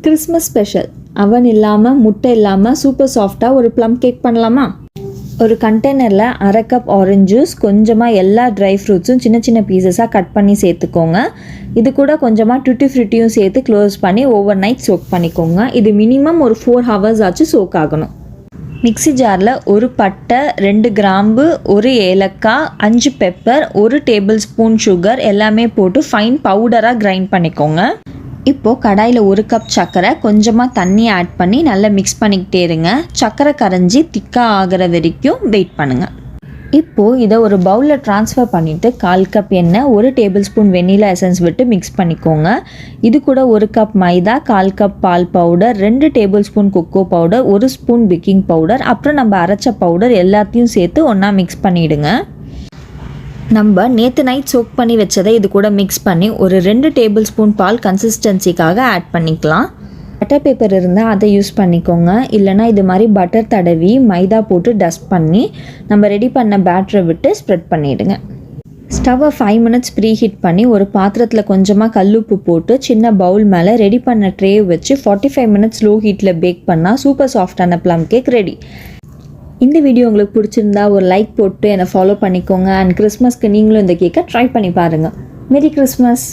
Christmas special அவன் இல்லாமல் முட்டை இல்லாமல் சூப்பர் சாஃப்டாக ஒரு ப்ளம் கேக் பண்ணலாமா? ஒரு கண்டெய்னரில் 1/2 கப் ஆரஞ்ச் ஜூஸ், கொஞ்சமாக எல்லா ட்ரை ஃப்ரூட்ஸும் சின்ன சின்ன பீசஸாக கட் பண்ணி சேர்த்துக்கோங்க. இது கூட கொஞ்சமாக டுட்டி ஃப்ரூட்டியும் சேர்த்து க்ளோஸ் பண்ணி ஓவர் நைட் சோக் பண்ணிக்கோங்க. இது மினிமம் ஒரு 4 ஹவர்ஸ் ஆச்சு சோக் ஆகணும். மிக்ஸி ஜாரில் 1 பட்டை, 2 கிராம்பு, 1 ஏலக்காய், 5 பெப்பர், 1 டேபிள் ஸ்பூன் சுகர் எல்லாமே போட்டு ஃபைன் பவுடராக கிரைண்ட் பண்ணிக்கோங்க. இப்போது கடாயில் 1 கப் சர்க்கரை, கொஞ்சமாக தண்ணி ஆட் பண்ணி நல்லா மிக்ஸ் பண்ணிக்கிட்டே இருங்க. சர்க்கரை கரைஞ்சி திக்காக ஆகிற வரைக்கும் வெயிட் பண்ணுங்கள். இப்போது இதை ஒரு பவுலில் ட்ரான்ஸ்ஃபர் பண்ணிவிட்டு 1/4 கப் எண்ணெய், 1 டேபிள் ஸ்பூன் வெண்ணிலா எசன்ஸ் விட்டு மிக்ஸ் பண்ணிக்கோங்க. இது கூட 1 கப் மைதா, 1/4 கப் பால் powder, 2 tablespoon cocoa powder, 1 spoon baking powder, அப்புறம் நம்ம அரைச்ச பவுடர் எல்லாத்தையும் சேர்த்து ஒன்றா மிக்ஸ் பண்ணிவிடுங்க. நம்ம நேற்று நைட் சோக் பண்ணி வச்சதை இது கூட மிக்ஸ் பண்ணி ஒரு 2 டேபிள் ஸ்பூன் பால் கன்சிஸ்டன்சிக்காக ஆட் பண்ணிக்கலாம். பட்டர் பேப்பர் இருந்தால் அதை யூஸ் பண்ணிக்கோங்க. இல்லைனா இது மாதிரி பட்டர் தடவி மைதா போட்டு டஸ்ட் பண்ணி நம்ம ரெடி பண்ண பேட்டரை விட்டு ஸ்ப்ரெட் பண்ணிவிடுங்க. ஸ்டவ்வை 5 மினிட்ஸ் ப்ரீ ஹீட் பண்ணி ஒரு பாத்திரத்தில் கொஞ்சமாக கல்லுப்பு போட்டு சின்ன பவுல் மேலே ரெடி பண்ண ட்ரே வச்சு 45 மினிட்ஸ் லோ ஹீட்டில் பேக் பண்ணால் சூப்பர் சாஃப்டான ப்ளம் கேக் ரெடி. இந்த வீடியோ உங்களுக்கு பிடிச்சிருந்தா ஒரு லைக் போட்டு என்னை ஃபாலோ பண்ணிக்கோங்க. அண்ட் கிறிஸ்மஸ்க்கு நீங்களும் இந்த கேக்கை ட்ரை பண்ணி பாருங்கள். Merry Christmas.